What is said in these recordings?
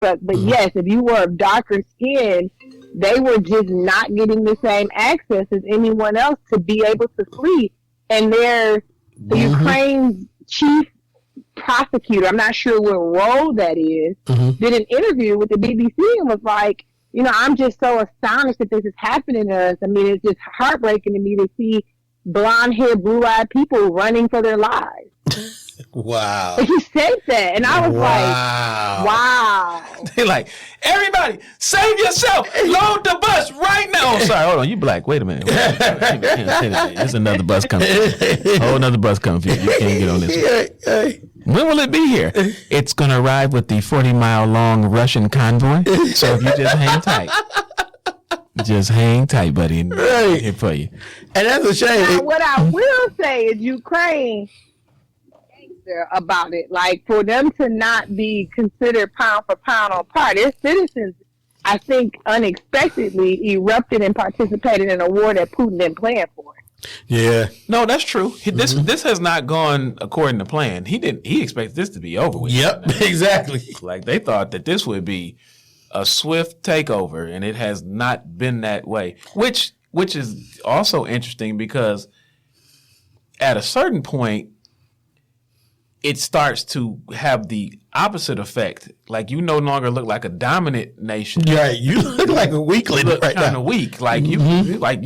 But yes, if you were of darker skin, they were just not getting the same access as anyone else to be able to flee. And the Ukraine's chief prosecutor, I'm not sure what role that is, did an interview with the BBC and was like, I'm just so astonished that this is happening to us. I mean, it's just heartbreaking to me to see blonde-haired, blue-eyed people running for their lives. Wow. And he said that, and I was like, wow. They like, everybody, save yourself. Load the bus right now. Oh, sorry, hold on. You black. Wait a minute. There's another bus coming. Oh, another bus coming for you. You can't get on this one. When will it be here? It's going to arrive with the 40-mile-long Russian convoy. So if you just hang tight. Just hang tight, buddy. Right. Here for you. And that's a shame. Now, what I will say is Ukraine about it, like for them to not be considered pound for pound on par, their citizens, I think, unexpectedly erupted and participated in a war that Putin didn't plan for. Yeah, no, that's true. This has not gone according to plan. He expected this to be over with. Yep, exactly. Like they thought that this would be a swift takeover, and it has not been that way. Which is also interesting because at a certain point, it starts to have the opposite effect. Like you no longer look like a dominant nation. Right, you look like a weakling. You look right kind now. of weak. Like you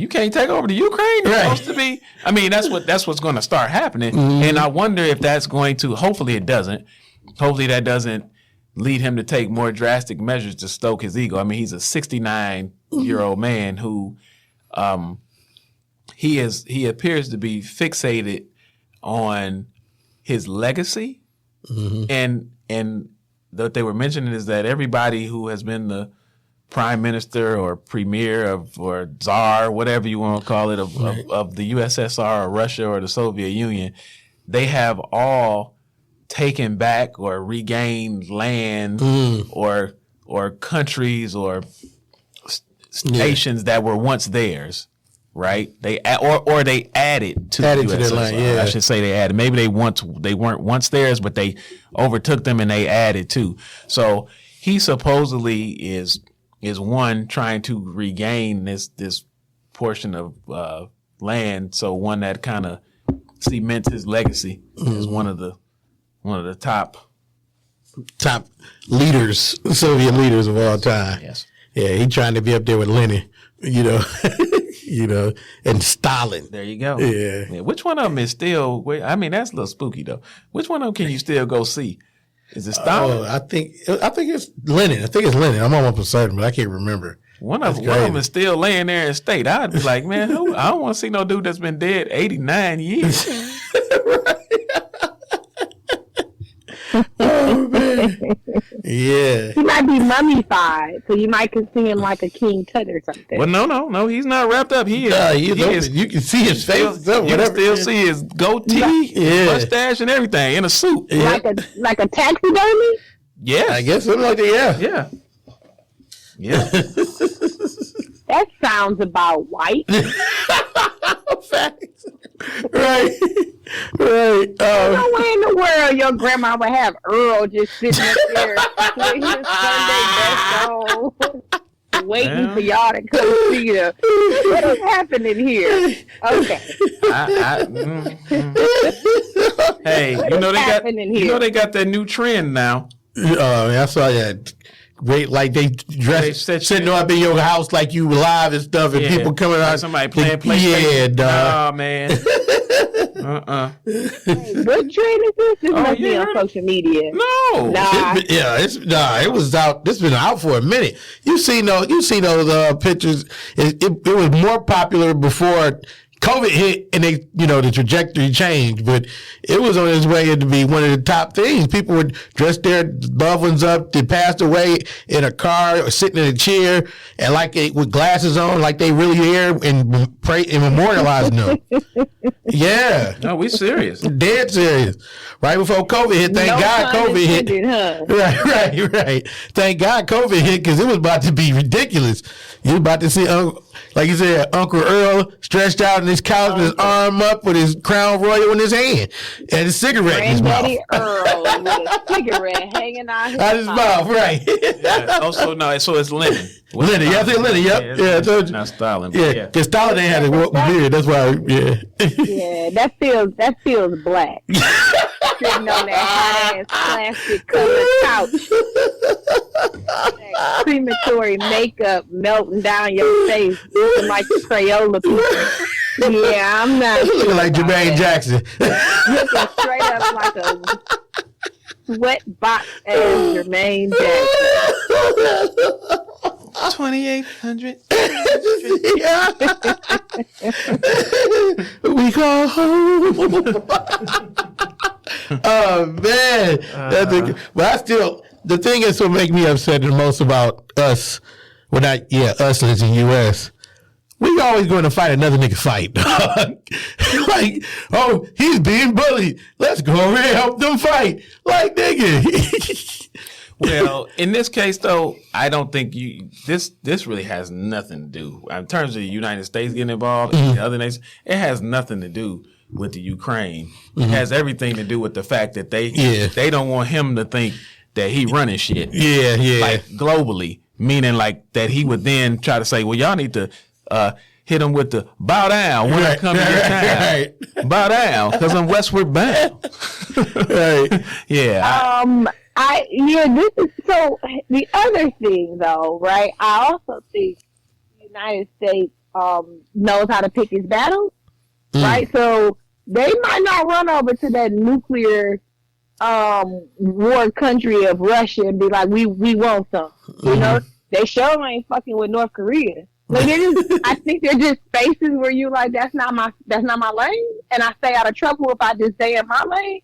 can't take over the Ukraine. You're supposed to be. I mean, that's what's going to start happening. And I wonder if that's going to. Hopefully, it doesn't. Hopefully, that doesn't lead him to take more drastic measures to stoke his ego. I mean, he's a 69-year-old man who, he appears to be fixated on his legacy, and what they were mentioning is that everybody who has been the prime minister or premier or czar, whatever you want to call it, of the USSR or Russia or the Soviet Union, they have all taken back or regained land or countries or nations that were once theirs. Right, they added to the USSR. To their land, yeah. I should say they added. Maybe they weren't once theirs, but they overtook them and they added too. So he supposedly is one trying to regain this portion of land. So one that kind of cements his legacy as one of the top leaders, Soviet leaders of all time. Yes. Yeah, he trying to be up there with Lenin. And Stalin. There you go. Yeah. Which one of them is still? I mean, that's a little spooky though. Which one of them can you still go see? Is it Stalin? I think it's Lenin. I think it's Lenin. I'm almost certain, but I can't remember. One of them is still laying there in state. I'd be like, man, I don't want to see no dude that's been dead 89 years. Right. Oh man. Yeah. He might be mummified, so you might can see him like a King Tut or something. Well, no, he's not wrapped up. He is. You can see his face. You can still see his goatee, his mustache, and everything in a suit. Yeah. Like a taxidermy? Yes. I guess something like that, Yeah. That sounds about white. Facts. Right. There's no way in the world your grandma would have Earl just sitting up there with his Sunday best on, waiting for y'all to come see them. What is happening here? Okay. Hey, they got that new trend now. I saw that. Great, like they sitting up in your house like you live and stuff, and people coming out. Somebody playing PlayStation. Yeah, dog. Oh man. Hey, what trend is this? This must be on social media. No. It was out. This been out for a minute. You see those pictures. It was more popular before COVID hit, and the trajectory changed, but it was on its way to be one of the top things. People would dress their loved ones up that passed away in a car or sitting in a chair, and with glasses on, like they really there, and pray and memorializing them. Yeah. No, we serious. Dead serious. Right before COVID hit, thank God COVID hit. Huh? Right. Thank God COVID hit, because it was about to be ridiculous. You was about to see like you said, Uncle Earl stretched out on his couch with his arm up with his Crown Royal in his hand and his cigarette in his mouth. Granddaddy Earl with a cigarette hanging out his mouth, right? Yeah. Also, no, so it's Lenin. Lenin, yeah, I think Lenin, yep. Yeah, I told you. Not Stalin. Yeah, because Stalin ain't had a beard. That's why, Yeah, that feels black. Sitting on that hot-ass plastic-covered couch. That crematory makeup melting down your face, looking like the Crayola people. Yeah, I'm not looking like Jermaine Jackson. Looking straight up like a sweat box ass Jermaine Jackson. 2,800. We go home. Oh man, the thing is what make me upset the most about us. Well, not us as in U.S. We always going to fight another nigga fight. Like, oh, he's being bullied. Let's go over and help them fight. Like, nigga. Well, in this case, though, I don't think this really has nothing to do in terms of the United States getting involved and the other nations. It has nothing to do with the Ukraine. It has everything to do with the fact that they don't want him to think that he running shit. Yeah. Like globally, meaning like that he would then try to say, well, y'all need to hit him with the bow down when I come to your time. Right. Bow down because I'm westward bound. Right. Yeah. This is so. The other thing, though, right? I also think the United States knows how to pick its battles, right? So they might not run over to that nuclear war country of Russia and be like, we want some. You know, they sure ain't fucking with North Korea. Like I think they're just spaces where you like, that's not my lane, and I stay out of trouble if I just stay in my lane.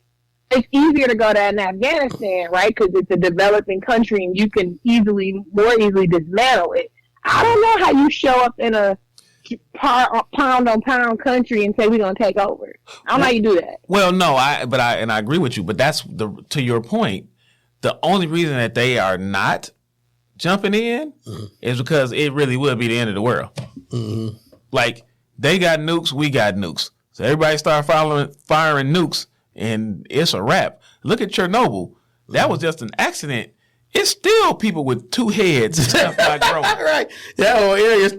It's easier to go to Afghanistan, right? Because it's a developing country and you can more easily dismantle it. I don't know how you show up in a pound on pound country and say we're gonna take over. I don't know how you do that. Well, no, I agree with you, but that's to your point. The only reason that they are not jumping in is because it really would be the end of the world. Mm-hmm. Like they got nukes, we got nukes, so everybody start firing nukes. And it's a wrap. Look at Chernobyl. That was just an accident. It's still people with two heads and stuff like growing. Right. That whole area is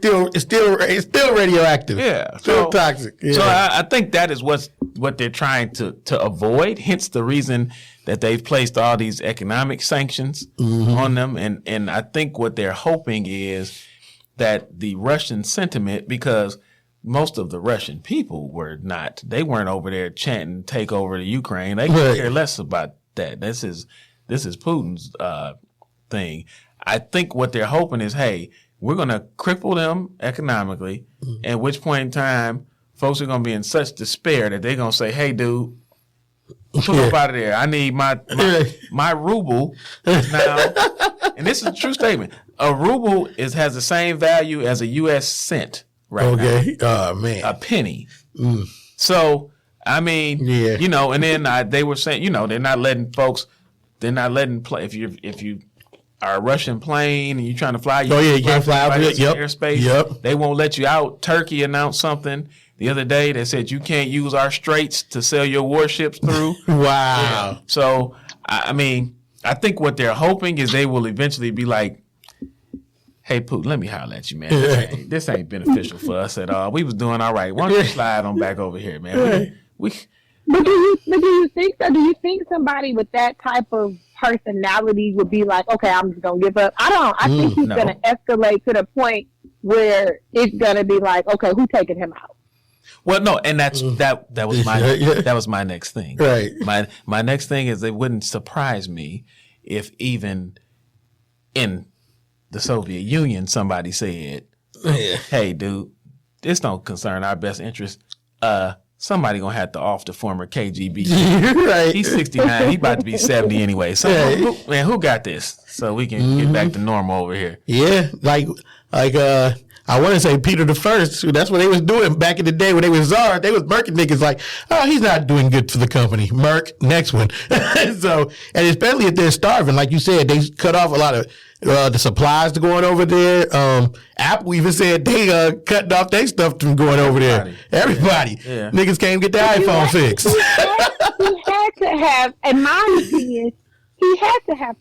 still radioactive. Yeah. Still toxic. Yeah. So I think that is what they're trying to avoid. Hence the reason that they've placed all these economic sanctions on them. And I think what they're hoping is that the Russian sentiment, because most of the Russian people they weren't over there chanting take over the Ukraine. They could care less about that. This is Putin's thing. I think what they're hoping is, hey, we're going to cripple them economically, at which point in time, folks are going to be in such despair that they're going to say, hey, dude, pull up out of there. I need my ruble is now, and this is a true statement, a ruble has the same value as a U.S. cent. Right. Okay. Oh man. A penny. So I mean, you know, and then they were saying, you know, they're not letting play if you are a Russian plane and you're trying to fly. You can't fly out of airspace. Yep. They won't let you out. Turkey announced something the other day that said you can't use our straits to sail your warships through. Wow. Yeah. So I mean, I think what they're hoping is they will eventually be like, hey, Putin, let me holler at you, man. This ain't beneficial for us at all. We was doing all right. Why don't you slide on back over here, man? But do you think so? Do you think somebody with that type of personality would be like, okay, I'm just going to give up? I don't. I think he's going to escalate to the point where it's going to be like, okay, who's taking him out? Well, no, and that was my next thing. Right. My next thing is it wouldn't surprise me if even in the Soviet Union, somebody said, hey, dude, this don't concern our best interest. Somebody gonna have to off the former KGB. Right. He's 69. He about to be 70 anyway. So, who got this? So we can get back to normal over here. Yeah, like I want to say Peter the First. That's what they was doing back in the day when they was czar. They was murking niggas like, oh, he's not doing good for the company. Murk, next one. So, and especially if they're starving, like you said, they cut off a lot of The supplies to going over there. Apple even said they cutting off their stuff from going over there. Everybody. Yeah. Niggas can't get their iPhone fixed. He had to have, in my opinion, he had to have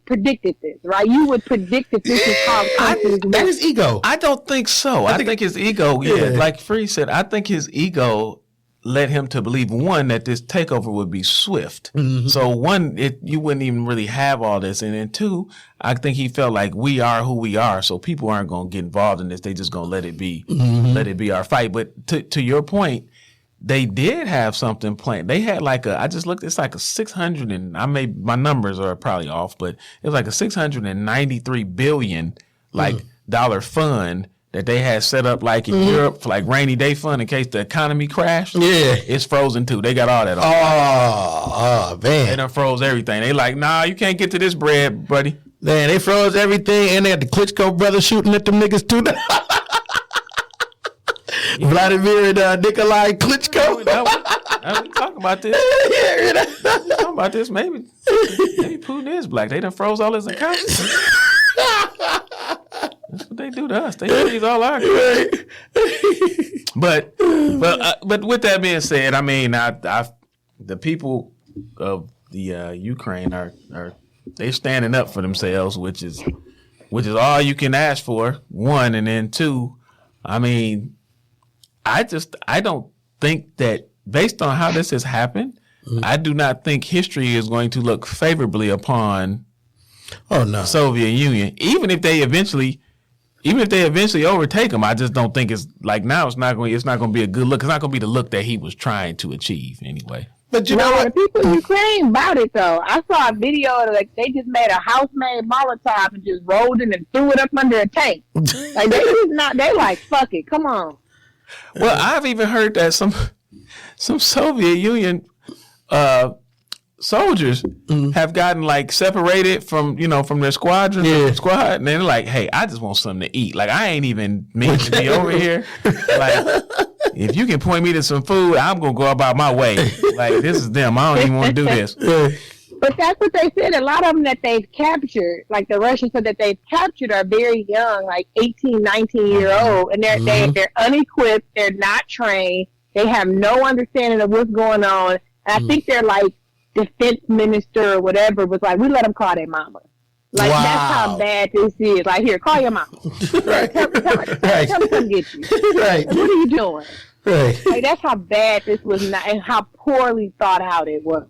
predicted this, right? You would predict that this is how countries That is ego. I don't think so. I think his ego, like Free said, I think his ego led him to believe, one, that this takeover would be swift. Mm-hmm. So one, you wouldn't even really have all this. And then two, I think he felt like we are who we are. So people aren't going to get involved in this. They just going to let it be our fight. But to your point, they did have something planned. They had I just looked, it's like a 600 and my numbers are probably off, but it was like a 693 billion dollar fund that they had set up in Europe for rainy day fund in case the economy crashed. Yeah. It's frozen too. They got all that. Oh, man. They done froze everything. They nah, you can't get to this bread, buddy. Man, they froze everything, and they had the Klitschko brothers shooting at them niggas too. Vladimir and Nikolai Klitschko. We talking about this. We talking about this. Maybe Putin is black. They done froze all his accounts. That's what they do to us. They freeze all our accounts. But with that being said, I mean, the people of the Ukraine are they standing up for themselves, which is all you can ask for. One, and then two, I mean, I don't think that based on how this has happened, I do not think history is going to look favorably upon the Soviet Union. Even if they eventually overtake them, I just don't think it's now. It's not going to be a good look. It's not going to be the look that he was trying to achieve anyway. But you know what? The people in Ukraine about it though. I saw a video they just made a house-made Molotov and just rolled it and threw it up under a tank. They like fuck it. Come on. Well, I've even heard that some Soviet Union soldiers have gotten separated from their squad, and they're like, hey, I just want something to eat. I ain't even meant to be over here. If you can point me to some food, I'm gonna go about my way. This is them. I don't even want to do this. But that's what they said. A lot of them that they've captured, the Russians said that they've captured, are very young, 18, 19-year-old, and they're unequipped. They're not trained. They have no understanding of what's going on. And I think they're defense minister or whatever was we let them call their mama. Wow. That's how bad this is. Here, call your mama. Right. Tell me to come get you. Right. What are you doing? Right. That's how bad this was and how poorly thought out it was.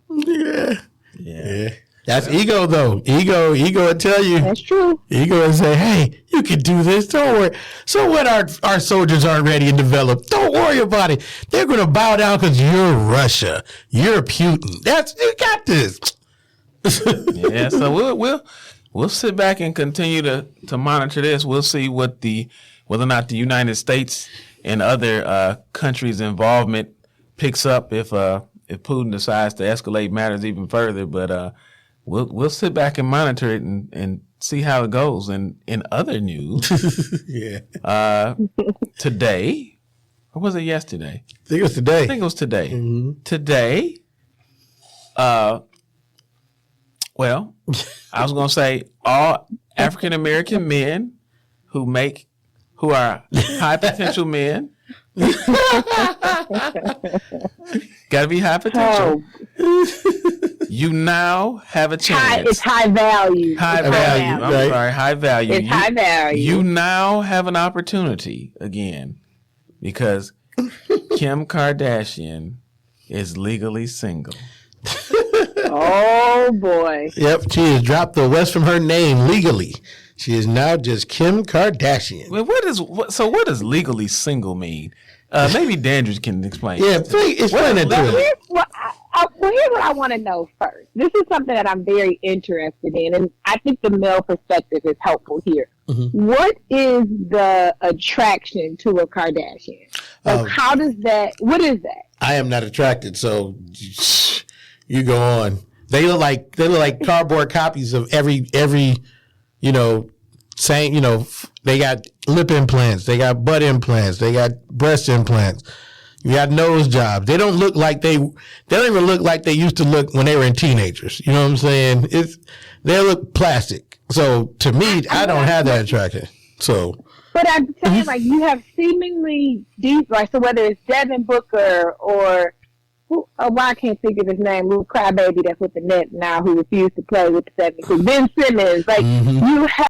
Yeah. That's ego, though. Ego will tell you. That's true. Ego will say, hey, you can do this. Don't worry. So what our soldiers aren't ready and developed, don't worry about it. They're going to bow down because you're Russia. You're Putin. You got this. Yeah, so we'll sit back and continue to monitor this. We'll see whether or not the United States and other countries' involvement picks up if Putin decides to escalate matters even further. But we'll sit back and monitor it and see how it goes. And in other news, today, or was it yesterday? I think it was today. I think it was today. Mm-hmm. Today, well, I was going to say all African American men who are high potential men. Gotta be high potential. You now have a chance. It's high value. High value. I'm sorry, high value. It's high value. You now have an opportunity again because Kim Kardashian is legally single. Oh boy. Yep, she has dropped the West from her name legally. She is now just Kim Kardashian. Well, what does legally single mean? Maybe Dandridge can explain. Yeah, please explain that to me. Here's what I want to know first. This is something that I'm very interested in, and I think the male perspective is helpful here. Mm-hmm. What is the attraction to a Kardashian? What is that? I am not attracted, so you go on. They look like cardboard copies of every same, they got lip implants, they got butt implants, they got breast implants, you got nose jobs. They don't look like they don't even look like they used to look when they were teenagers. You know what I'm saying? They look plastic. So to me, I don't have that attraction. So, but I'm saying like you have seemingly deep, like so whether it's Devin Booker or I can't think of his name, little crybaby that's with the Nets now who refused to play with the 76ers. Ben Simmons, like you have